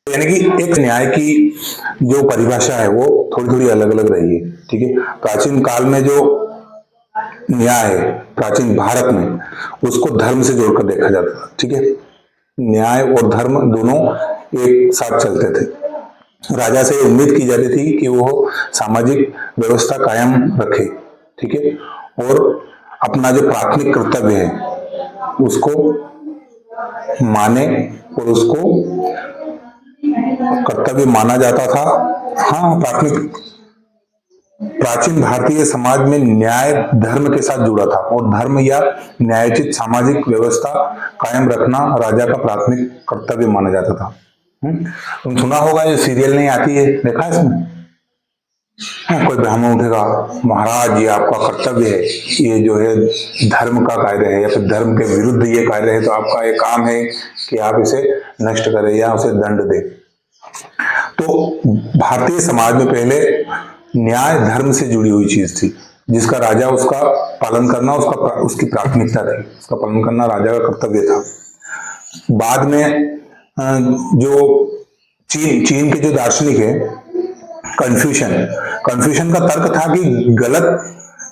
यानी कि एक न्याय की जो परिभाषा है वो थोड़ी थोड़ी अलग अलग रही है। ठीक है, प्राचीन काल में जो न्याय है प्राचीन भारत में उसको धर्म से जोड़कर देखा जाता था। ठीक है, न्याय और धर्म दोनों एक साथ चलते थे। राजा से उम्मीद की जाती थी कि वो सामाजिक व्यवस्था कायम रखे। ठीक है, और अपना जो प्राथमिक कर्तव्य है उसको माने, और उसको कर्तव्य माना जाता था। हाँ, प्राचीन भारतीय समाज में न्याय धर्म के साथ जुड़ा था, और धर्म या न्यायोचित सामाजिक व्यवस्था कायम रखना राजा का प्राथमिक कर्तव्य माना जाता था। तुम सुना होगा, ये सीरियल नहीं आती है, देखा है इसमें? हाँ, कोई ब्राह्मण उठेगा, महाराज ये आपका कर्तव्य है, ये जो है धर्म का कार्य है या फिर धर्म के विरुद्ध ये कार्य है, तो आपका ये काम है कि आप इसे नष्ट करें या उसे दंड दें। तो भारतीय समाज में पहले न्याय धर्म से जुड़ी हुई चीज थी, जिसका राजा उसका पालन करना उसकी प्राथमिकता थी, उसका पालन करना राजा का कर्तव्य था। बाद में जो चीन के जो दार्शनिक है कन्फ्यूशन का तर्क था कि गलत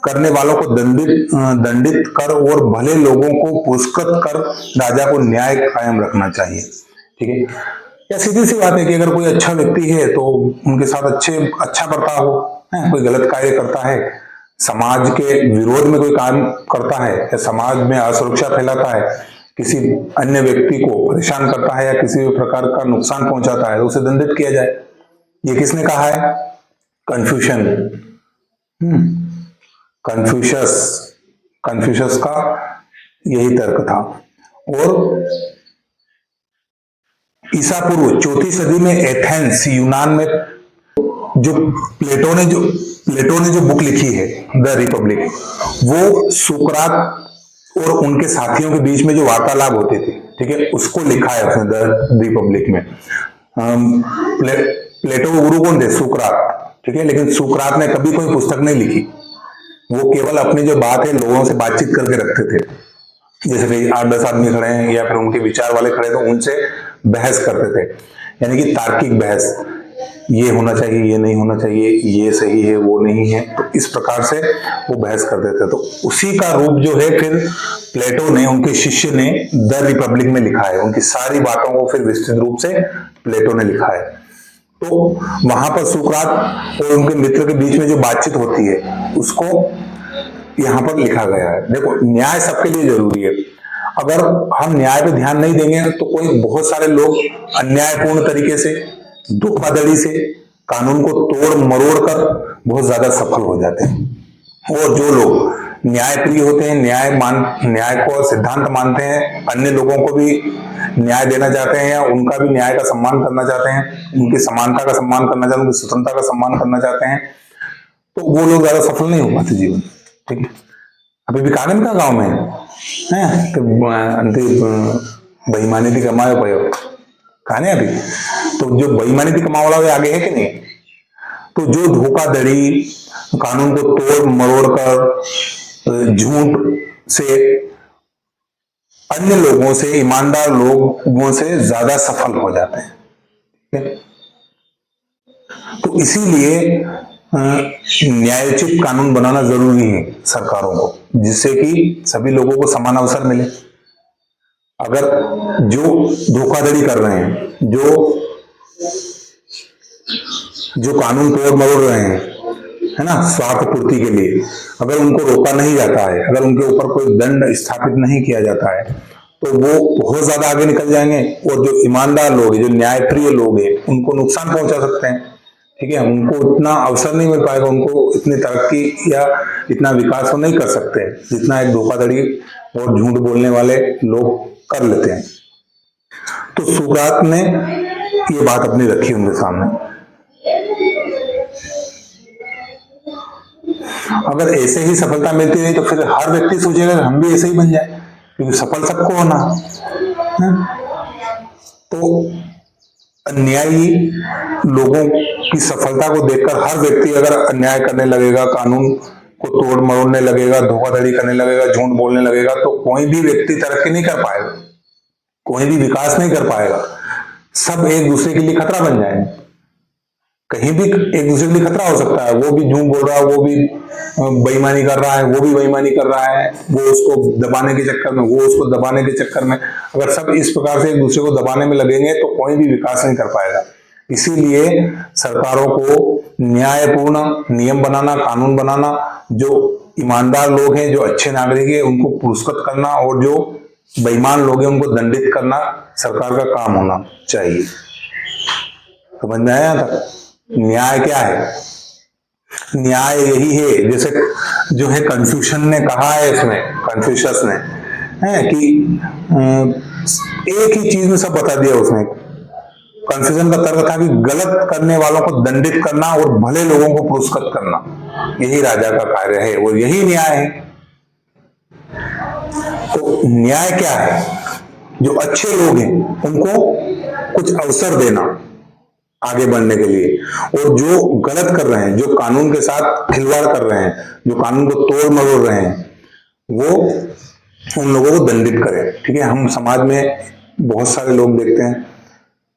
करने वालों को दंडित कर और भले लोगों को पुरस्कृत कर राजा को न्याय कायम रखना चाहिए। ठीक है, या सीधी सी बात है कि अगर कोई अच्छा व्यक्ति है तो उनके साथ अच्छा बर्ताव हो। कोई गलत कार्य करता है, समाज के विरोध में कोई काम करता है या समाज में असुरक्षा फैलाता है, किसी अन्य व्यक्ति को परेशान करता है या किसी भी प्रकार का नुकसान पहुंचाता है, तो उसे दंडित किया जाए। ये किसने कहा है? कन्फ्यूशन। कन्फ्यूशस का यही तर्क था। और ईसा पूर्व 4वीं सदी में एथेंस यूनान में जो प्लेटो ने जो बुक लिखी है द रिपब्लिक, वो सुकरात और उनके साथियों के बीच में जो वार्तालाप होते थे, ठीक है, उसको लिखा है उसने द रिपब्लिक में। प्लेटो के गुरु कौन थे? सुकरात। ठीक है, लेकिन सुकरात ने कभी कोई पुस्तक नहीं लिखी, वो केवल अपनी जो बात है लोगों से बातचीत करके रखते थे। जैसे कि 8-10 आदमी खड़े हैं या फिर उनके विचार वाले खड़े, तो उनसे बहस करते थे, यानी कि तार्किक बहस, ये होना चाहिए, ये नहीं होना चाहिए, ये सही है, वो नहीं है, तो इस प्रकार से वो बहस करते थे। तो उसी का रूप जो है फिर प्लेटो ने, उनके शिष्य ने द रिपब्लिक में लिखा है। उनकी सारी बातों को फिर विस्तृत रूप से प्लेटो ने लिखा है। तो वहां पर सुकरात और उनके मित्र के बीच में जो बातचीत होती है उसको यहां पर लिखा गया है। देखो, न्याय सबके लिए जरूरी है। अगर हम न्याय पे ध्यान नहीं देंगे तो बहुत सारे लोग अन्यायपूर्ण तरीके से, धोखाधड़ी से कानून को तोड़ मरोड़ कर बहुत ज्यादा सफल हो जाते हैं। और जो लोग न्याय प्रिय होते हैं, न्याय को सिद्धांत मानते हैं, अन्य लोगों को भी न्याय देना चाहते हैं या उनका भी न्याय का सम्मान करना चाहते हैं, उनकी समानता का सम्मान करना चाहते हैं, उनकी स्वतंत्रता का सम्मान करना चाहते हैं, तो वो लोग ज्यादा सफल नहीं हो पाते जीवन। ठीक है, अभी भी कागन का गांव में है तो बेईमानी थी कमाए पयो कहानी अभी, तो जो बेईमानी थी कमाओ वाला आगे है कि नहीं? तो जो धोखाधड़ी, कानून को तोड़ मरोड़ कर, झूठ से, अन्य लोगों से, ईमानदार लोगों से ज्यादा सफल हो जाते हैं। तो इसीलिए न्यायोचित कानून बनाना जरूरी है सरकारों को, जिससे कि सभी लोगों को समान अवसर मिले। अगर जो धोखाधड़ी कर रहे हैं, जो कानून तोड़ मरोड़ रहे हैं, है ना, स्वार्थ पूर्ति के लिए, अगर उनको रोका नहीं जाता है, अगर उनके ऊपर कोई दंड स्थापित नहीं किया जाता है, तो वो बहुत ज्यादा आगे निकल जाएंगे। और जो ईमानदार लोग हैं, जो न्यायप्रिय लोग हैं, उनको नुकसान पहुंचा सकते हैं। ठीक है, उनको इतना अवसर नहीं मिल पाएगा, उनको इतनी तरक्की या इतना विकास वो नहीं कर सकते जितना एक धोखाधड़ी और झूठ बोलने वाले लोग कर लेते हैं। तो सुकरात ने ये बात अपनी रखी उनके सामने। अगर ऐसे ही सफलता मिलती रही तो फिर हर व्यक्ति सोचेगा हम भी ऐसे ही बन जाए, क्योंकि सफल सबको होना है। तो अन्यायी लोगों की सफलता को देखकर हर व्यक्ति अगर अन्याय करने लगेगा, कानून को तोड़ मरोड़ने लगेगा, धोखाधड़ी करने लगेगा, झूठ बोलने लगेगा, तो कोई भी व्यक्ति तरक्की नहीं कर पाएगा, कोई भी विकास नहीं कर पाएगा। सब एक दूसरे के लिए खतरा बन जाए। कहीं भी एक दूसरे के लिए खतरा हो सकता है, वो भी झूठ बोल रहा है, वो भी बेईमानी कर रहा है, वो भी बेईमानी कर रहा है, वो उसको दबाने के चक्कर में, वो उसको दबाने के चक्कर में। अगर सब इस प्रकार से एक दूसरे को दबाने में लगेंगे तो कोई भी विकास नहीं कर पाएगा। इसीलिए सरकारों को न्यायपूर्ण नियम बनाना, कानून बनाना, जो ईमानदार लोग हैं, जो अच्छे नागरिक हैं, उनको पुरस्कृत करना, और जो बेईमान लोग हैं उनको दंडित करना सरकार का काम होना चाहिए। समझ में आया था? न्याय क्या है? न्याय यही है, जैसे जो है कन्फ्यूशन ने कहा है, इसमें कन्फ्यूशस ने है कि एक ही चीज में सब बता दिया उसने। कन्फ्यूजन का तर्क था कि गलत करने वालों को दंडित करना और भले लोगों को पुरस्कृत करना, यही राजा का कार्य है और यही न्याय है। तो न्याय क्या है? जो अच्छे लोग हैं उनको कुछ अवसर देना आगे बढ़ने के लिए, और जो गलत कर रहे हैं, जो कानून के साथ खिलवाड़ कर रहे हैं, जो कानून को तोड़ मरोड़ रहे हैं, वो उन लोगों को दंडित करें। ठीक है, हम समाज में बहुत सारे लोग देखते हैं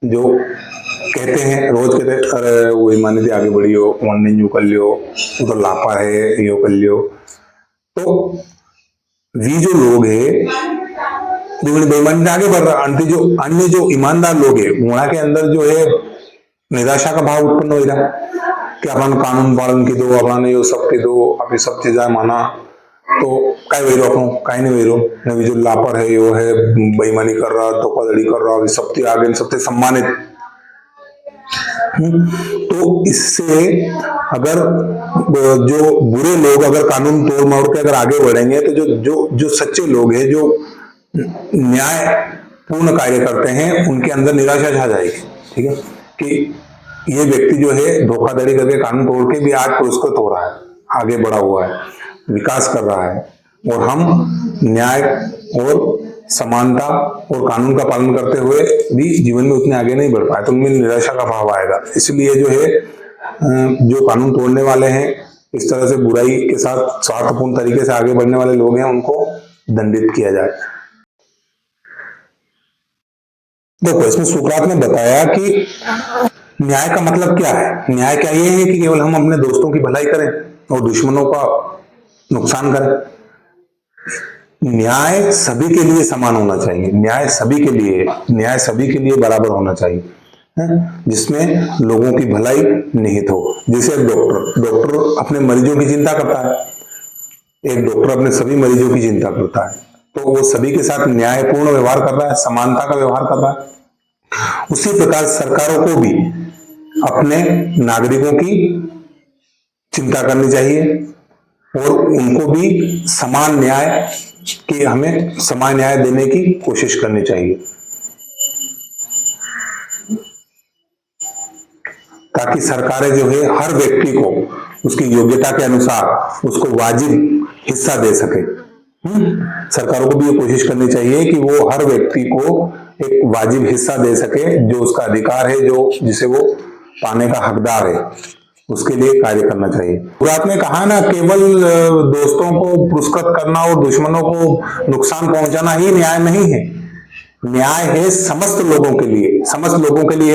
जो कहते हैं, रोज कहते हैं, अरे वो ईमानी थी आगे बढ़ी हो, नहीं यू कर लियो, वो तो लापा है, यो कर लियो। तो वी जो लोग है जो बेईमानी आगे बढ़ रहा है, अन्य जो ईमानदार लोग है वहां के अंदर जो है निराशा का भाव उत्पन्न हो रहा कि अपन कानून पालन की दो, अपना यो सब की दो, आप ये सब चीजें माना तो कई वही रो, कहीं नहीं वही रो, नवी जो लापर है, यो है बेईमानी कर रहा, धोखाधड़ी कर रहा, सबसे आगे सबसे सम्मानित। तो इससे अगर जो बुरे लोग अगर कानून तोड़ मोड़ के अगर आगे बढ़ेंगे तो जो सच्चे लोग हैं, जो न्याय पूर्ण कार्य करते हैं, उनके अंदर निराशा छा जाएगी। ठीक है, कि ये व्यक्ति जो है धोखाधड़ी करके कानून तोड़ के भी आज पुरस्कृत हो रहा है, आगे बढ़ा हुआ है, विकास कर रहा है, और हम न्याय और समानता और कानून का पालन करते हुए भी जीवन में उतने आगे नहीं बढ़ पाए, तो उनमें निराशा का भाव आएगा। इसलिए जो है जो कानून तोड़ने वाले हैं, इस तरह से बुराई के साथ स्वार्थपूर्ण तरीके से आगे बढ़ने वाले लोग हैं, उनको दंडित किया जाए। देखो, इसमें सुकरात ने बताया कि न्याय का मतलब क्या है। न्याय क्या ये है कि केवल हम अपने दोस्तों की भलाई करें और दुश्मनों का नुकसान करें। न्याय सभी के लिए समान होना चाहिए, न्याय सभी के लिए बराबर होना चाहिए, जिसमें लोगों की भलाई निहित हो। जैसे डॉक्टर अपने मरीजों की चिंता करता है, एक डॉक्टर अपने सभी मरीजों की चिंता करता है, तो वो सभी के साथ न्यायपूर्ण व्यवहार कर रहा है, समानता का व्यवहार कर रहा है। उसी प्रकार सरकारों को भी अपने नागरिकों की चिंता करनी चाहिए और उनको भी समान न्याय देने की कोशिश करनी चाहिए, ताकि सरकारें जो है हर व्यक्ति को उसकी योग्यता के अनुसार उसको वाजिब हिस्सा दे सके। सरकारों को भी ये कोशिश करनी चाहिए कि वो हर व्यक्ति को एक वाजिब हिस्सा दे सके, जो उसका अधिकार है, जो जिसे वो पाने का हकदार है, उसके लिए कार्य करना चाहिए। तो आपने कहा ना, केवल दोस्तों को पुरस्कृत करना और दुश्मनों को नुकसान पहुंचाना ही न्याय नहीं है। न्याय है समस्त लोगों के लिए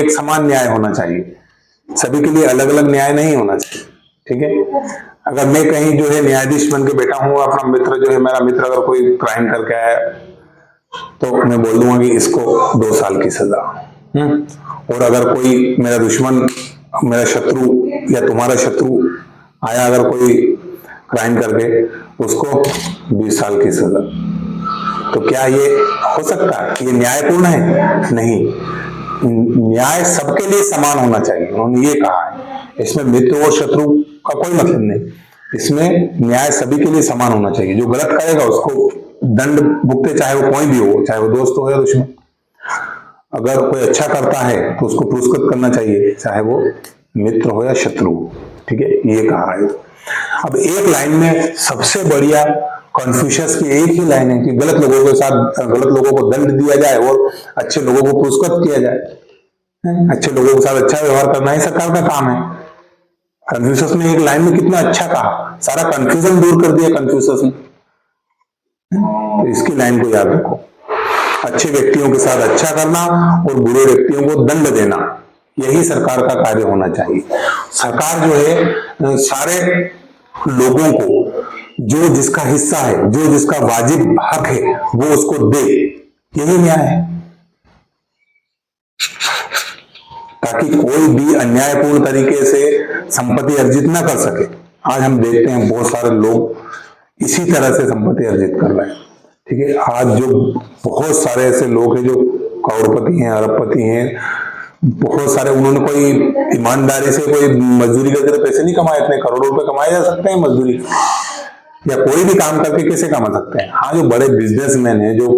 एक समान न्याय होना चाहिए, सभी के लिए अलग अलग न्याय नहीं होना चाहिए। ठीक है, अगर मैं कहीं जो है न्यायाधीश बन के बैठा हूँ, अपना मित्र जो है, मेरा मित्र अगर कोई क्राइम करके आया तो मैं बोल दूंगा कि इसको 2 साल की सजा। और अगर कोई मेरा दुश्मन, मेरा शत्रु या तुम्हारा शत्रु आया, अगर कोई क्राइम करके, उसको 20 साल की सजा। तो क्या ये हो सकता है? ये न्यायपूर्ण है? नहीं। न्याय सबके लिए समान होना चाहिए, उन्होंने ये कहा है। इसमें मित्र और शत्रु का कोई मतलब नहीं, इसमें न्याय सभी के लिए समान होना चाहिए। जो गलत करेगा उसको दंड भुगते, चाहे वो कोई भी हो, चाहे वो दोस्त हो या दुश्मन। अगर कोई अच्छा करता है तो उसको पुरस्कृत करना चाहिए, चाहे वो मित्र हो या शत्रु हो। ठीक है, ये कहा है। अब एक लाइन में सबसे बढ़िया कन्फ्यूशियस की एक ही लाइन है कि गलत लोगों को दंड दिया जाए और अच्छे लोगों को पुरस्कृत किया जाए। अच्छे लोगों के साथ अच्छा व्यवहार करना ही सरकार का काम है। कन्फ्यूशियस ने एक लाइन में कितना अच्छा कहा, सारा कंफ्यूजन दूर कर दिया कन्फ्यूशियस ने। तो इसकी लाइन को याद रखो। अच्छे व्यक्तियों के साथ अच्छा करना और बुरे व्यक्तियों को दंड देना, यही सरकार का कार्य होना चाहिए। सरकार जो है सारे लोगों को जो जिसका हिस्सा है, जो जिसका वाजिब हक है, वो उसको दे, यही न्याय है, ताकि कोई भी अन्यायपूर्ण तरीके से संपत्ति अर्जित ना कर सके। आज हम देखते हैं बहुत सारे लोग इसी तरह से संपत्ति अर्जित कर रहे हैं, ठीक है। आज जो बहुत सारे ऐसे लोग हैं जो करोड़पति हैं, अरबपति हैं, बहुत सारे, उन्होंने कोई ईमानदारी से कोई मजदूरी करके पैसे नहीं कमाए, इतने करोड़ों रुपए कमाए जा सकते हैं मजदूरी, या कोई भी काम करके कैसे कमा सकते हैं। हाँ, जो बड़े बिजनेसमैन हैं, जो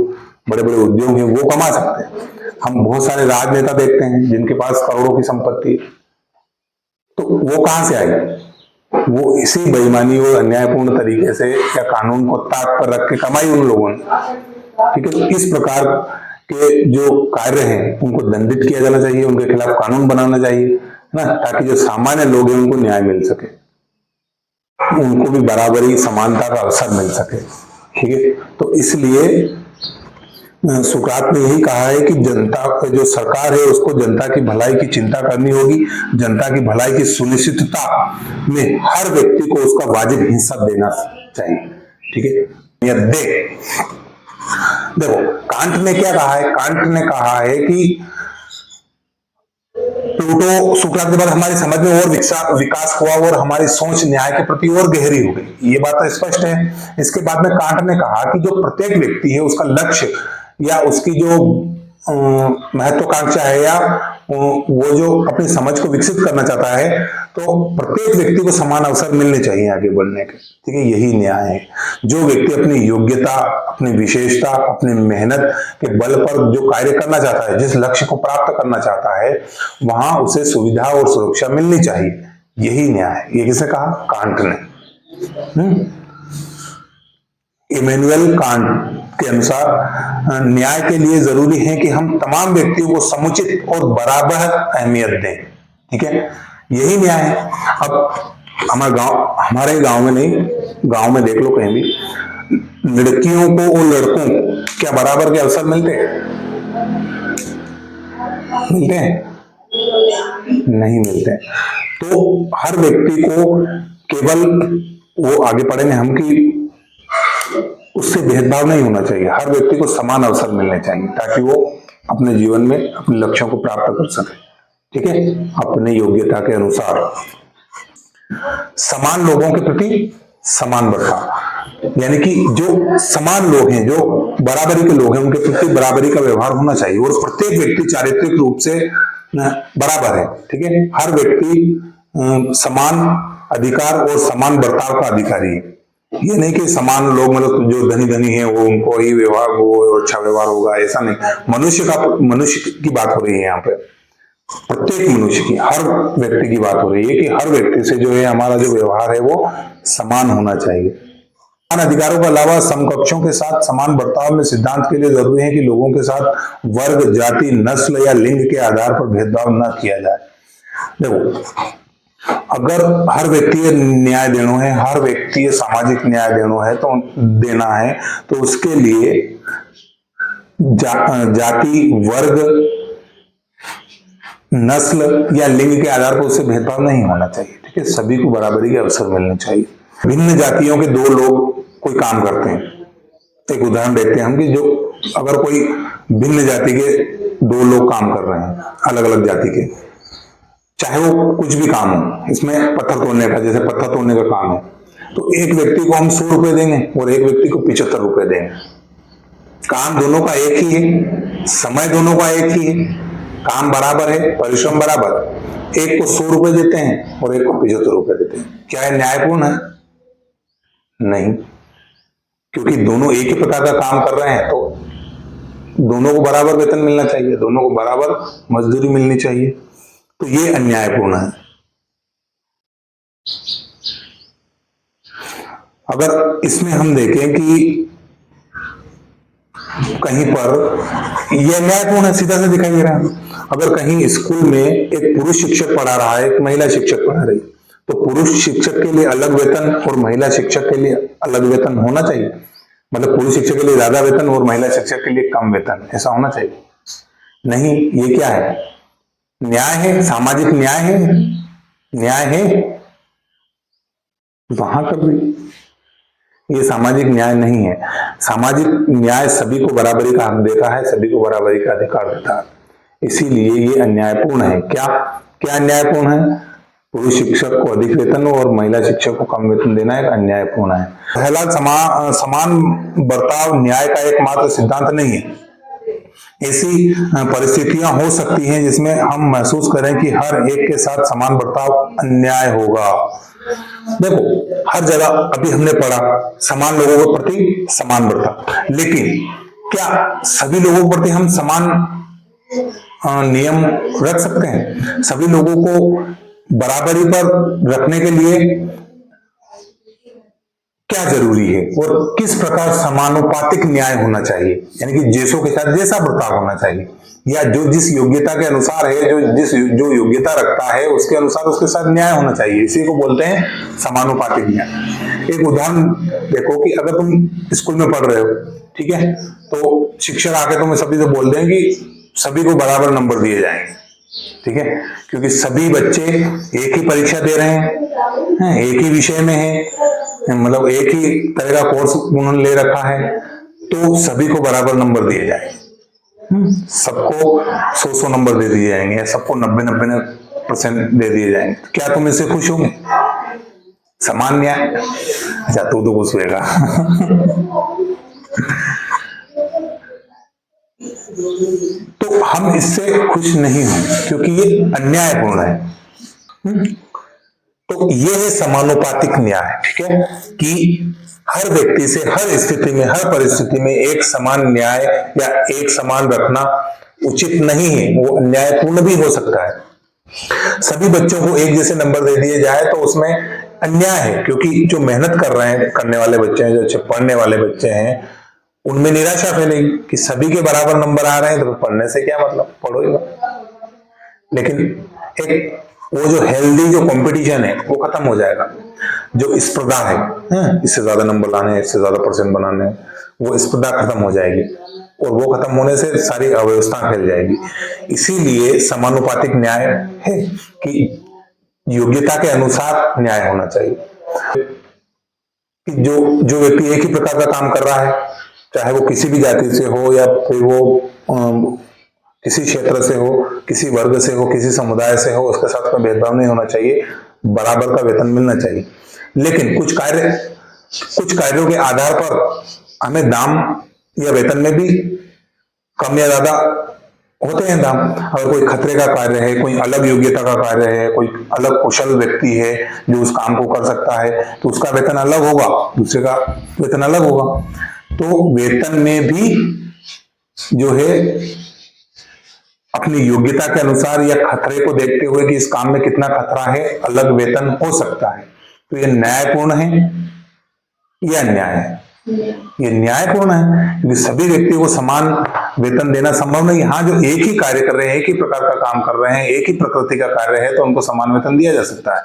बड़े बड़े उद्योग हैं, वो कमा सकते हैं। हम बहुत सारे राजनेता देखते हैं जिनके पास करोड़ों की संपत्ति है, तो वो कहां से आई? वो इसी बेईमानी और अन्यायपूर्ण तरीके से या कानून को ताक पर रख के कमाई उन लोगों ने, ठीक है। तो इस प्रकार के जो कार्य हैं उनको दंडित किया जाना चाहिए, उनके खिलाफ कानून बनाना चाहिए ना, ताकि जो सामान्य लोग हैं उनको न्याय मिल सके, उनको भी बराबरी समानता का अवसर मिल सके, ठीक है। तो इसलिए सुकरात ने यही कहा है कि जनता, जो सरकार है उसको जनता की भलाई की चिंता करनी होगी, जनता की भलाई की सुनिश्चितता में हर व्यक्ति को उसका वाजिब हिस्सा देना चाहिए, ठीक है। यह देखो कांट ने क्या कहा है? कांट ने कहा है कि प्लूटो, सुकरात के बाद हमारी समझ में और विकास हुआ और हमारी सोच न्याय के प्रति और गहरी हो गई, ये बात तो स्पष्ट है। इसके बाद में कांट ने कहा कि जो प्रत्येक व्यक्ति है उसका लक्ष्य या उसकी जो महत्वाकांक्षा है या वो जो अपनी समझ को विकसित करना चाहता है, तो प्रत्येक व्यक्ति को समान अवसर मिलने चाहिए आगे बढ़ने के, ठीक है। यही न्याय है। जो व्यक्ति अपनी योग्यता, अपनी विशेषता, अपनी मेहनत के बल पर जो कार्य करना चाहता है, जिस लक्ष्य को प्राप्त करना चाहता है, वहां उसे सुविधा और सुरक्षा मिलनी चाहिए, यही न्याय है। ये किसने कहा? कांट ने। इमैनुअल कांट के अनुसार न्याय के लिए जरूरी है कि हम तमाम व्यक्तियों को समुचित और बराबर अहमियत दें, ठीक है। यही न्याय है। अब हमारे गांव में नहीं, गांव में देख लो कहीं भी, लड़कियों को और लड़कों को क्या बराबर के अवसर मिलते हैं? मिलते हैं? नहीं मिलते। तो हर व्यक्ति को केवल वो आगे पढ़ेंगे हम कि उससे भेदभाव नहीं होना चाहिए, हर व्यक्ति को समान अवसर मिलने चाहिए, ताकि वो अपने जीवन में अपने लक्ष्यों को प्राप्त कर सके, ठीक है, अपने योग्यता के अनुसार। समान लोगों के प्रति समान बर्ताव, यानी कि जो समान लोग हैं, जो बराबरी के लोग हैं, उनके प्रति बराबरी का व्यवहार होना चाहिए, और प्रत्येक व्यक्ति चारित्रिक रूप से बराबर है, ठीक है। हर व्यक्ति समान अधिकार और समान बर्ताव का अधिकारी है। ये नहीं कि समान लोग, मतलब जो धनी है वो उनको ही व्यवहार, वो अच्छा व्यवहार होगा, ऐसा नहीं। मनुष्य की बात हो रही है यहाँ पे, प्रत्येक मनुष्य की, हर व्यक्ति की बात हो रही है कि हर व्यक्ति से जो है हमारा जो व्यवहार है वो समान होना चाहिए। समान अधिकारों के अलावा समकक्षों के साथ समान बर्ताव में सिद्धांत के लिए जरूरी है कि लोगों के साथ वर्ग, जाति, नस्ल या लिंग के आधार पर भेदभाव न किया जाए। देखो, अगर हर व्यक्ति न्याय देना है, हर व्यक्ति सामाजिक न्याय देना है, तो उसके लिए जाति, वर्ग, नस्ल या लिंग के आधार पर उससे भेदभाव नहीं होना चाहिए, ठीक है। सभी को बराबरी के अवसर मिलने चाहिए। भिन्न जातियों के दो लोग कोई काम करते हैं, एक उदाहरण देते हैं हम कि जो अगर कोई भिन्न जाति के दो लोग काम कर रहे हैं, अलग अलग जाति के, चाहे वो कुछ भी काम हो, इसमें पत्थर तोड़ने का, जैसे पत्थर तोड़ने का काम है, तो एक व्यक्ति को हम 100 रुपए देंगे और एक व्यक्ति को 75 रुपए देंगे। काम दोनों का एक ही है, समय दोनों का एक ही है, काम बराबर है, परिश्रम बराबर। एक को 100 रुपए देते हैं और एक को 75 रुपए देते हैं। क्या है न्यायपूर्ण है? नहीं, क्योंकि दोनों एक ही प्रकार का काम कर रहे हैं, तो दोनों को बराबर वेतन मिलना चाहिए, दोनों को बराबर मजदूरी मिलनी चाहिए, तो ये अन्यायपूर्ण है। अगर इसमें हम देखें कि कहीं पर यह न्यायपूर्ण है, सीधा से दिखाई दे रहा है। अगर कहीं स्कूल में एक पुरुष शिक्षक पढ़ा रहा है, एक महिला शिक्षक पढ़ा रही, तो पुरुष शिक्षक के लिए अलग वेतन और महिला शिक्षक के लिए अलग वेतन होना चाहिए। मतलब पुरुष शिक्षक के लिए ज्यादा वेतन और महिला शिक्षक के लिए कम वेतन, ऐसा होना चाहिए? नहीं, ये क्या है? न्याय है, सामाजिक न्याय है, न्याय है वहां कर दी। ये सामाजिक न्याय नहीं है। सामाजिक न्याय सभी को बराबरी का हक देता है, सभी को बराबरी का अधिकार देता है, इसीलिए ये अन्यायपूर्ण है। क्या क्या अन्यायपूर्ण है? पुरुष शिक्षक को अधिक वेतन और महिला शिक्षक को कम वेतन देना एक अन्यायपूर्ण है। पहला, समान बर्ताव न्याय का एकमात्र सिद्धांत नहीं है। ऐसी परिस्थितियां हो सकती हैं जिसमें हम महसूस करें कि हर एक के साथ समान बर्ताव अन्याय होगा। देखो, हर जगह अभी हमने पढ़ा समान लोगों के प्रति समान बर्ताव, लेकिन क्या सभी लोगों के प्रति हम समान नियम रख सकते हैं? सभी लोगों को बराबरी पर रखने के लिए क्या जरूरी है और किस प्रकार समानुपातिक न्याय होना चाहिए, यानी कि जैसों के साथ जैसा बर्ताव होना चाहिए, या जो जिस योग्यता के अनुसार है, जो योग्यता रखता है उसके अनुसार उसके साथ न्याय होना चाहिए, इसी को बोलते हैं समानुपातिक न्याय। एक उदाहरण देखो कि अगर तुम स्कूल में पढ़ रहे हो, ठीक है, तो शिक्षक आके तुम्हें सभी से बोल दें कि सभी को बराबर नंबर दिए जाएंगे, ठीक है, क्योंकि सभी बच्चे एक ही परीक्षा दे रहे हैं, एक ही विषय में है, मतलब एक ही तरह का कोर्स उन्होंने ले रखा है, तो सभी को बराबर नंबर दिए जाएंगे। सबको 100 नंबर दे दिए जाएंगे, या सबको 90% दे दिए जाएंगे। तो क्या तुम इससे खुश होंगे? समान न्याय? अच्छा, तू तो खुश होएगा। तो हम इससे खुश नहीं होंगे क्योंकि ये अन्यायपूर्ण है। तो ये है समानुपातिक न्याय, ठीक है, कि हर व्यक्ति से हर स्थिति में, हर परिस्थिति में एक समान न्याय या एक समान रखना उचित नहीं है, वो अन्यायपूर्ण भी हो सकता है। सभी बच्चों को एक जैसे नंबर दे दिए जाए तो उसमें अन्याय है, क्योंकि जो मेहनत कर रहे हैं, करने वाले बच्चे हैं, जो अच्छे पढ़ने वाले बच्चे हैं, उनमें निराशा फैलेगी कि सभी के बराबर नंबर आ रहे हैं तो पढ़ने से क्या मतलब, पढ़ो ही मत। लेकिन एक वो जो हेल्दी जो कंपटीशन है वो खत्म हो जाएगा। जो स्पर्धा है, इससे ज्यादा नंबर लाने, इससे ज्यादा परसेंट बनाने, वो स्पर्धा खत्म हो जाएगी, और वो खत्म होने से सारी अव्यवस्था फैल जाएगी। इसीलिए समानुपातिक न्याय है कि योग्यता के अनुसार न्याय होना चाहिए। कि जो व्यक्ति एक ही प्रकार का काम कर रहा है, चाहे वो किसी भी जाति से हो या फिर वो किसी क्षेत्र से हो, किसी वर्ग से हो, किसी समुदाय से हो, उसके साथ कोई भेदभाव नहीं होना चाहिए, बराबर का वेतन मिलना चाहिए। लेकिन कुछ कार्यों के आधार पर हमें दाम या वेतन में भी कम या ज्यादा होते हैं दाम। अगर कोई खतरे का कार्य है, कोई अलग योग्यता का कार्य है, कोई अलग कुशल व्यक्ति है जो उस काम को कर सकता है, तो उसका वेतन अलग होगा, दूसरे का वेतन अलग होगा। तो वेतन में भी जो है अपनी योग्यता के अनुसार या खतरे को देखते हुए कि इस काम में कितना खतरा है, अलग वेतन हो सकता है। तो ये न्यायपूर्ण है या अन्याय है? ये न्यायपूर्ण है, क्योंकि सभी व्यक्तियों को समान वेतन देना संभव नहीं। हाँ, जो एक ही कार्य कर रहे हैं, एक ही प्रकार का काम कर रहे हैं, एक ही प्रकृति का कार्य है, तो उनको समान वेतन दिया जा सकता है।